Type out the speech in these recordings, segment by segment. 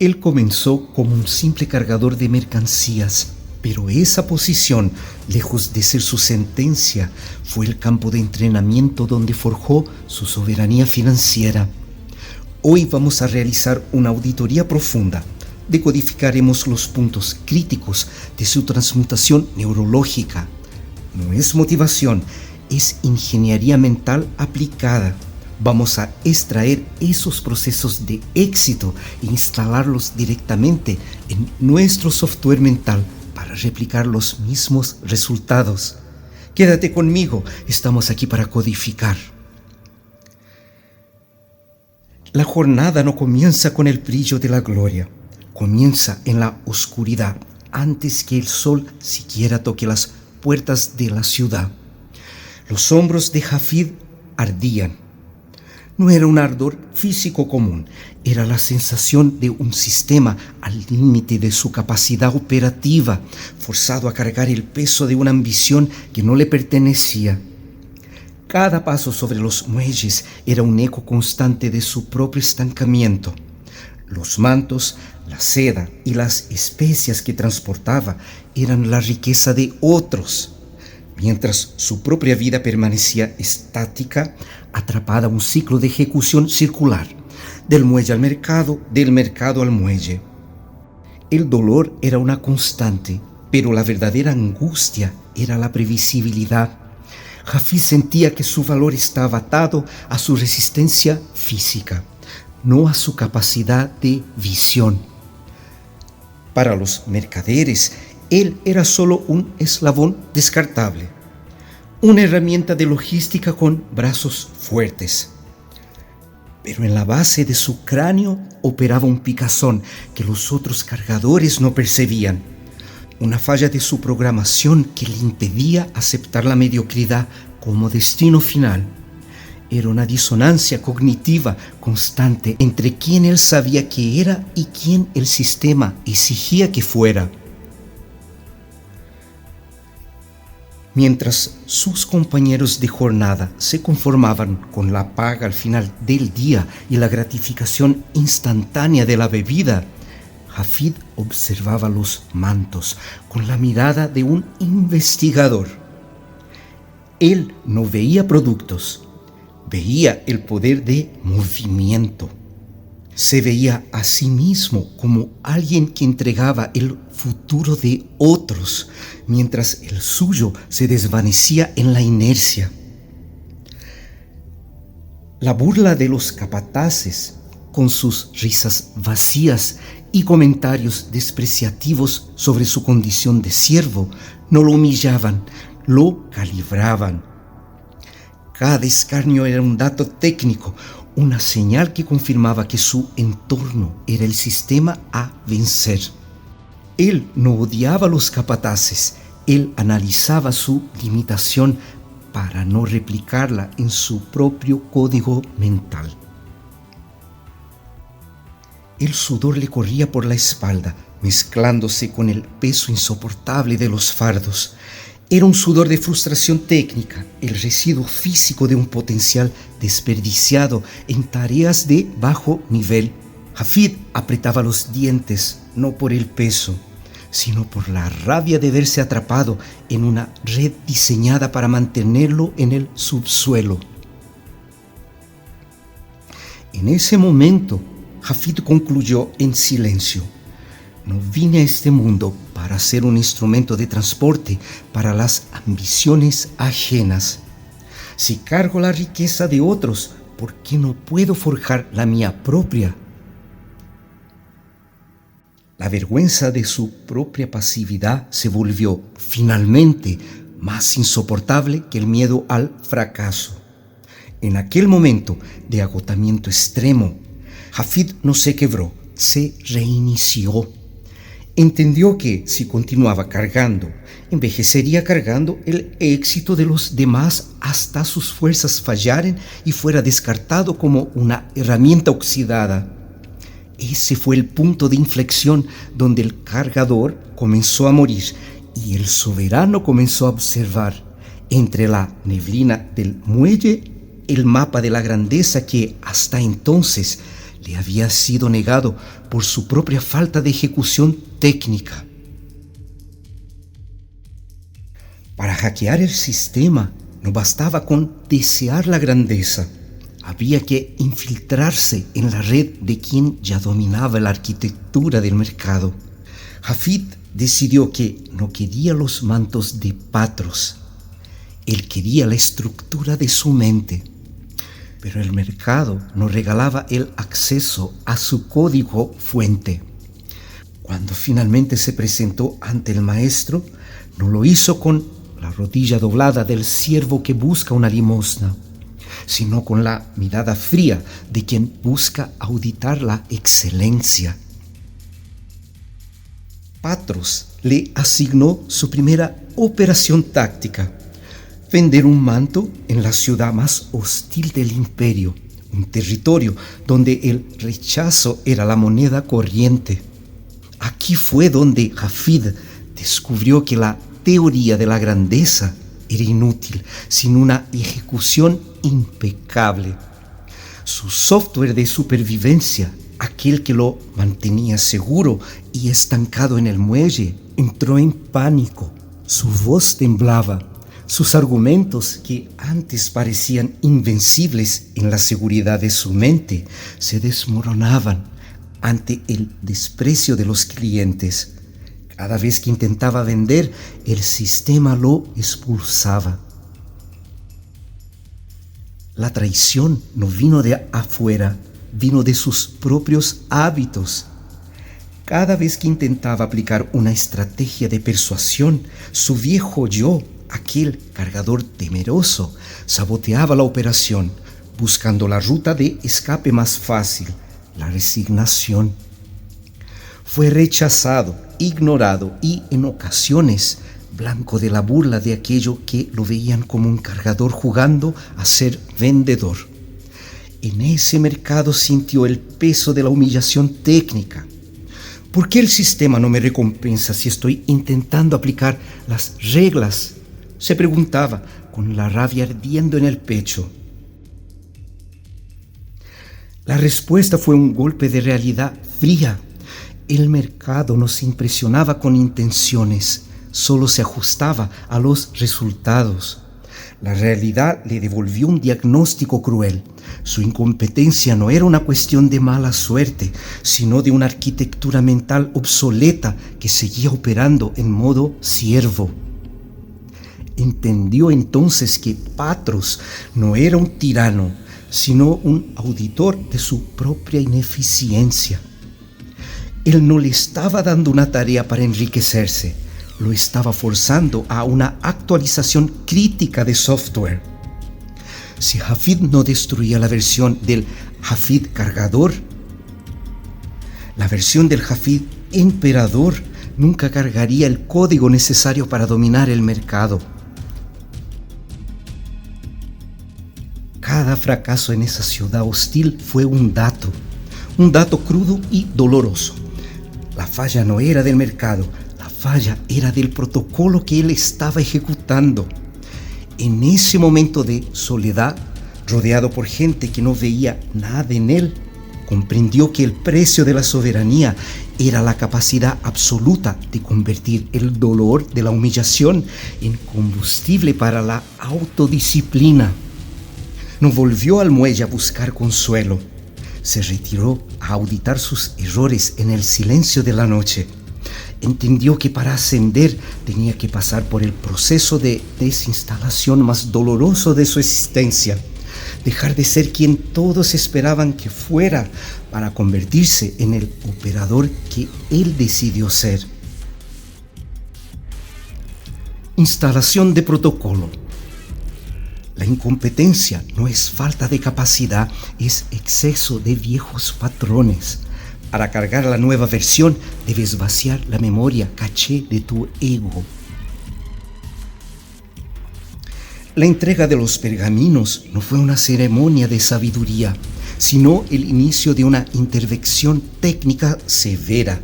Él comenzó como un simple cargador de mercancías, pero esa posición, lejos de ser su sentencia, fue el campo de entrenamiento donde forjó su soberanía financiera. Hoy vamos a realizar una auditoría profunda. Decodificaremos los puntos críticos de su transmutación neurológica. No es motivación, es ingeniería mental aplicada. Vamos a extraer esos procesos de éxito e instalarlos directamente en nuestro software mental para replicar los mismos resultados. Quédate conmigo, estamos aquí para codificar. La jornada no comienza con el brillo de la gloria, comienza en la oscuridad, antes que el sol siquiera toque las puertas de la ciudad. Los hombros de Hafid ardían. No era un ardor físico común, era la sensación de un sistema al límite de su capacidad operativa, forzado a cargar el peso de una ambición que no le pertenecía. Cada paso sobre los muelles era un eco constante de su propio estancamiento. Los mantos, la seda y las especias que transportaba eran la riqueza de otros, mientras su propia vida permanecía estática, atrapada a un ciclo de ejecución circular, del muelle al mercado, del mercado al muelle. El dolor era una constante, pero la verdadera angustia era la previsibilidad. Hafid sentía que su valor estaba atado a su resistencia física, no a su capacidad de visión. Para los mercaderes, él era solo un eslabón descartable, una herramienta de logística con brazos fuertes. Pero en la base de su cráneo operaba un picazón que los otros cargadores no percibían, una falla de su programación que le impedía aceptar la mediocridad como destino final. Era una disonancia cognitiva constante entre quien él sabía que era y quien el sistema exigía que fuera. Mientras sus compañeros de jornada se conformaban con la paga al final del día y la gratificación instantánea de la bebida, Hafid observaba los mantos con la mirada de un investigador. Él no veía productos, veía el poder de movimiento. Se veía a sí mismo como alguien que entregaba el futuro de otros, mientras el suyo se desvanecía en la inercia. La burla de los capataces, con sus risas vacías y comentarios despreciativos sobre su condición de siervo, no lo humillaban, lo calibraban. Cada escarnio era un dato técnico, una señal que confirmaba que su entorno era el sistema a vencer. Él no odiaba a los capataces, él analizaba su limitación para no replicarla en su propio código mental. El sudor le corría por la espalda, mezclándose con el peso insoportable de los fardos. Era un sudor de frustración técnica, el residuo físico de un potencial desperdiciado en tareas de bajo nivel. Hafid apretaba los dientes, no por el peso, sino por la rabia de verse atrapado en una red diseñada para mantenerlo en el subsuelo. En ese momento, Hafid concluyó en silencio: no vine a este mundo para ser un instrumento de transporte para las ambiciones ajenas. Si cargo la riqueza de otros, ¿por qué no puedo forjar la mía propia? La vergüenza de su propia pasividad se volvió finalmente más insoportable que el miedo al fracaso. En aquel momento de agotamiento extremo, Hafid no se quebró, se reinició. Entendió que si continuaba cargando, envejecería cargando el éxito de los demás hasta sus fuerzas fallaran y fuera descartado como una herramienta oxidada. Ese fue el punto de inflexión donde el cargador comenzó a morir y el soberano comenzó a observar entre la neblina del muelle el mapa de la grandeza que hasta entonces le había sido negado por su propia falta de ejecución técnica. Para hackear el sistema no bastaba con desear la grandeza. Había que infiltrarse en la red de quien ya dominaba la arquitectura del mercado. Hafid decidió que no quería los mantos de Patros. Él quería la estructura de su mente. Pero el mercado no regalaba el acceso a su código fuente. Cuando finalmente se presentó ante el maestro, no lo hizo con la rodilla doblada del siervo que busca una limosna, sino con la mirada fría de quien busca auditar la excelencia. Patros le asignó su primera operación táctica: vender un manto en la ciudad más hostil del imperio, un territorio donde el rechazo era la moneda corriente. Aquí fue donde Hafid descubrió que la teoría de la grandeza era inútil sin una ejecución impecable. Su software de supervivencia, aquel que lo mantenía seguro y estancado en el muelle, entró en pánico. Su voz temblaba. Sus argumentos, que antes parecían invencibles en la seguridad de su mente, se desmoronaban ante el desprecio de los clientes. Cada vez que intentaba vender, el sistema lo expulsaba. La traición no vino de afuera, vino de sus propios hábitos. Cada vez que intentaba aplicar una estrategia de persuasión, su viejo yo, aquel cargador temeroso, saboteaba la operación, buscando la ruta de escape más fácil, la resignación. Fue rechazado, ignorado y, en ocasiones, blanco de la burla de aquello que lo veían como un cargador jugando a ser vendedor. En ese mercado sintió el peso de la humillación técnica. ¿Por qué el sistema no me recompensa si estoy intentando aplicar las reglas?, se preguntaba, con la rabia ardiendo en el pecho. La respuesta fue un golpe de realidad fría. El mercado no se impresionaba con intenciones, solo se ajustaba a los resultados. La realidad le devolvió un diagnóstico cruel. Su incompetencia no era una cuestión de mala suerte, sino de una arquitectura mental obsoleta que seguía operando en modo siervo. Entendió entonces que Patros no era un tirano, sino un auditor de su propia ineficiencia. Él no le estaba dando una tarea para enriquecerse, lo estaba forzando a una actualización crítica de software. Si Hafid no destruía la versión del Hafid cargador, la versión del Hafid emperador nunca cargaría el código necesario para dominar el mercado. Cada fracaso en esa ciudad hostil fue un dato crudo y doloroso. La falla no era del mercado, la falla era del protocolo que él estaba ejecutando. En ese momento de soledad, rodeado por gente que no veía nada en él, comprendió que el precio de la soberanía era la capacidad absoluta de convertir el dolor de la humillación en combustible para la autodisciplina. No volvió al muelle a buscar consuelo. Se retiró a auditar sus errores en el silencio de la noche. Entendió que para ascender tenía que pasar por el proceso de desinstalación más doloroso de su existencia. Dejar de ser quien todos esperaban que fuera para convertirse en el operador que él decidió ser. Instalación de protocolo. La incompetencia no es falta de capacidad, es exceso de viejos patrones. Para cargar la nueva versión, debes vaciar la memoria caché de tu ego. La entrega de los pergaminos no fue una ceremonia de sabiduría, sino el inicio de una intervención técnica severa.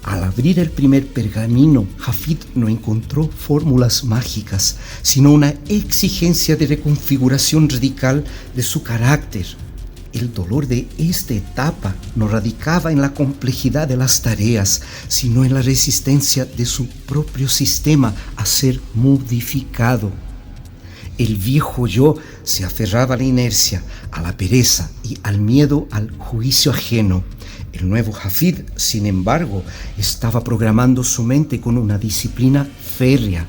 Al abrir el primer pergamino, Hafid no encontró fórmulas mágicas, sino una exigencia de reconfiguración radical de su carácter. el dolor de esta etapa no radicaba en la complejidad de las tareas, sino en la resistencia de su propio sistema a ser modificado. El viejo yo se aferraba a la inercia, a la pereza y al miedo al juicio ajeno. El nuevo Hafid, sin embargo, estaba programando su mente con una disciplina férrea.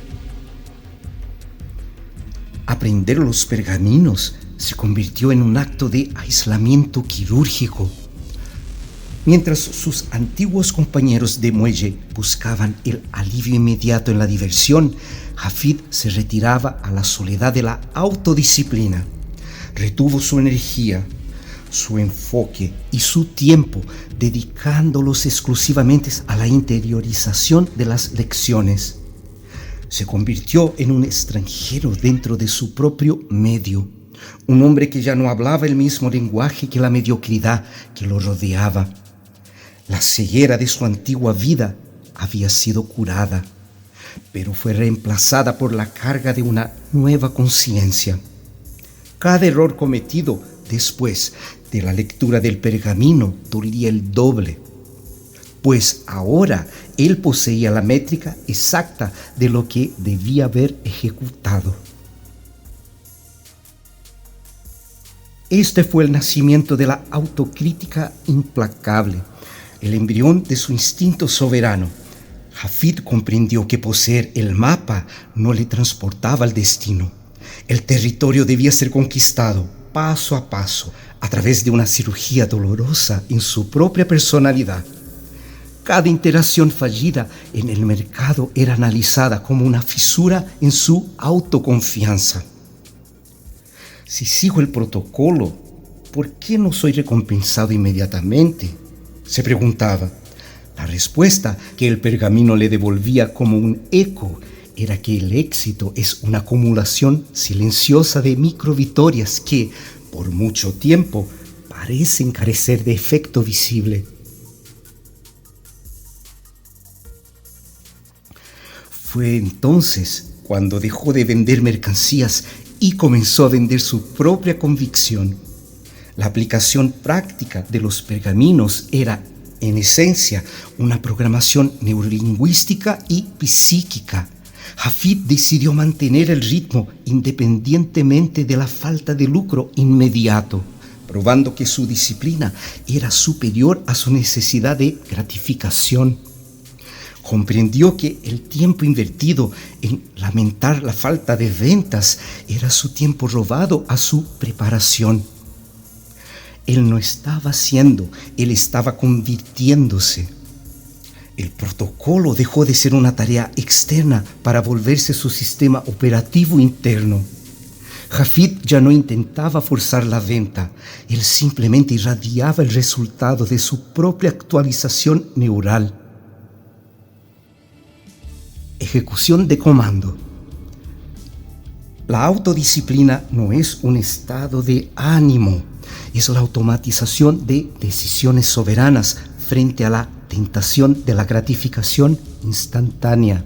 Aprender los pergaminos se convirtió en un acto de aislamiento quirúrgico. Mientras sus antiguos compañeros de muelle buscaban el alivio inmediato en la diversión, Hafid se retiraba a la soledad de la autodisciplina. Retuvo su energía, su enfoque y su tiempo, dedicándolos exclusivamente a la interiorización de las lecciones. Se convirtió en un extranjero dentro de su propio medio, un hombre que ya no hablaba el mismo lenguaje que la mediocridad que lo rodeaba. La ceguera de su antigua vida había sido curada, pero fue reemplazada por la carga de una nueva conciencia. Cada error cometido después de la lectura del pergamino dolía el doble, pues ahora él poseía la métrica exacta de lo que debía haber ejecutado. Este fue el nacimiento de la autocrítica implacable, el embrión de su instinto soberano. Hafid comprendió que poseer el mapa no le transportaba al destino. El territorio debía ser conquistado paso a paso a través de una cirugía dolorosa en su propia personalidad. Cada interacción fallida en el mercado era analizada como una fisura en su autoconfianza. Si sigo el protocolo, ¿por qué no soy recompensado inmediatamente?, se preguntaba. La respuesta que el pergamino le devolvía como un eco era que el éxito es una acumulación silenciosa de microvictorias que, por mucho tiempo, parecen carecer de efecto visible. Fue entonces cuando dejó de vender mercancías y comenzó a vender su propia convicción. La aplicación práctica de los pergaminos era, en esencia, una programación neurolingüística y psíquica. Hafid decidió mantener el ritmo independientemente de la falta de lucro inmediato, probando que su disciplina era superior a su necesidad de gratificación. Comprendió que el tiempo invertido en lamentar la falta de ventas era su tiempo robado a su preparación. Él no estaba haciendo, él estaba convirtiéndose. El protocolo dejó de ser una tarea externa para volverse su sistema operativo interno. Hafid ya no intentaba forzar la venta, él simplemente irradiaba el resultado de su propia actualización neural. Ejecución de comando. La autodisciplina no es un estado de ánimo, es la automatización de decisiones soberanas frente a la tentación de la gratificación instantánea.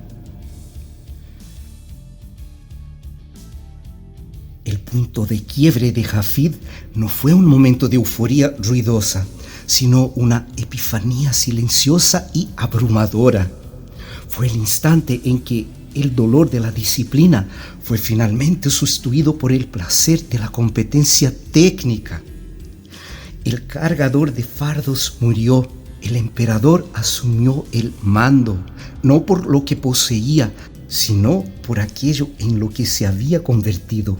El punto de quiebre de Hafid no fue un momento de euforía ruidosa, sino una epifanía silenciosa y abrumadora. Fue el instante en que el dolor de la disciplina fue finalmente sustituido por el placer de la competencia técnica. El cargador de fardos murió, el emperador asumió el mando, no por lo que poseía, sino por aquello en lo que se había convertido.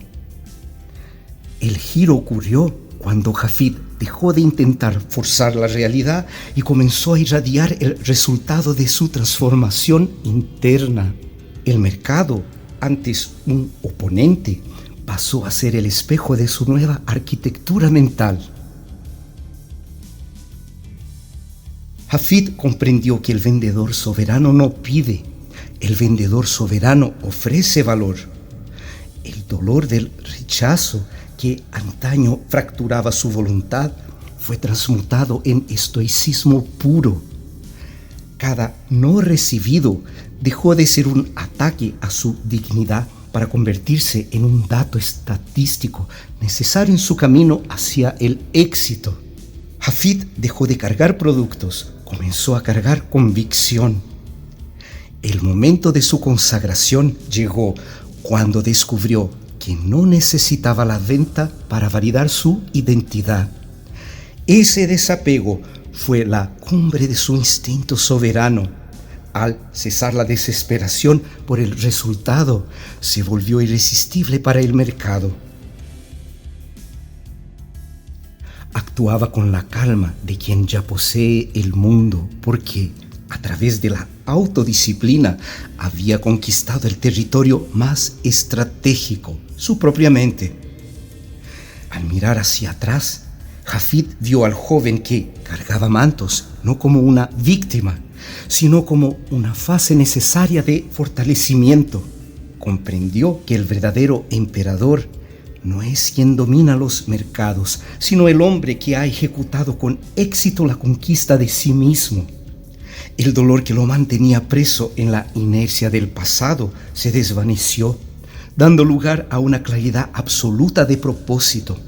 El giro ocurrió cuando Hafid dejó de intentar forzar la realidad y comenzó a irradiar el resultado de su transformación interna. El mercado, antes un oponente, pasó a ser el espejo de su nueva arquitectura mental. Hafid comprendió que el vendedor soberano no pide, el vendedor soberano ofrece valor. El dolor del rechazo que antaño fracturaba su voluntad fue transmutado en estoicismo puro. Cada no recibido dejó de ser un ataque a su dignidad para convertirse en un dato estadístico necesario en su camino hacia el éxito. Hafid dejó de cargar productos, comenzó a cargar convicción. El momento de su consagración llegó cuando descubrió que no necesitaba la venta para validar su identidad. Ese desapego fue la cumbre de su instinto soberano. Al cesar la desesperación por el resultado, se volvió irresistible para el mercado. Actuaba con la calma de quien ya posee el mundo, porque a través de la autodisciplina había conquistado el territorio más estratégico, su propia mente. Al mirar hacia atrás, Hafid vio al joven que cargaba mantos no como una víctima, sino como una fase necesaria de fortalecimiento. Comprendió que el verdadero emperador no es quien domina los mercados, sino el hombre que ha ejecutado con éxito la conquista de sí mismo. El dolor que lo mantenía preso en la inercia del pasado se desvaneció, dando lugar a una claridad absoluta de propósito.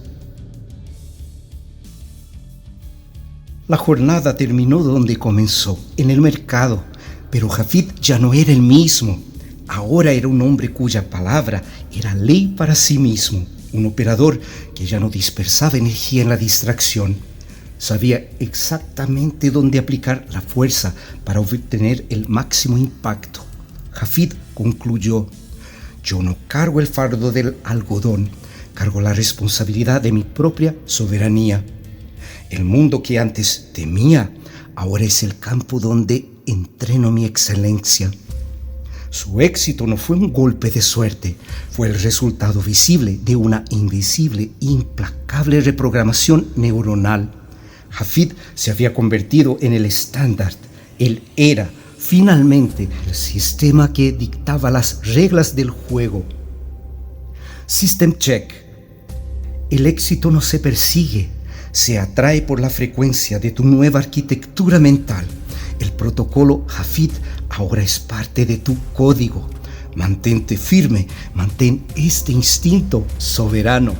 La jornada terminó donde comenzó, en el mercado, pero Hafid ya no era el mismo. Ahora era un hombre cuya palabra era ley para sí mismo, un operador que ya no dispersaba energía en la distracción. Sabía exactamente dónde aplicar la fuerza para obtener el máximo impacto. Hafid concluyó: yo no cargo el fardo del algodón, cargo la responsabilidad de mi propia soberanía. El mundo que antes temía, ahora es el campo donde entreno mi excelencia. Su éxito no fue un golpe de suerte, fue el resultado visible de una invisible e implacable reprogramación neuronal. Hafid se había convertido en el estándar. Él era, finalmente, el sistema que dictaba las reglas del juego. System check. El éxito no se persigue, se atrae por la frecuencia de tu nueva arquitectura mental. El protocolo Hafid ahora es parte de tu código. Mantente firme, mantén este instinto soberano.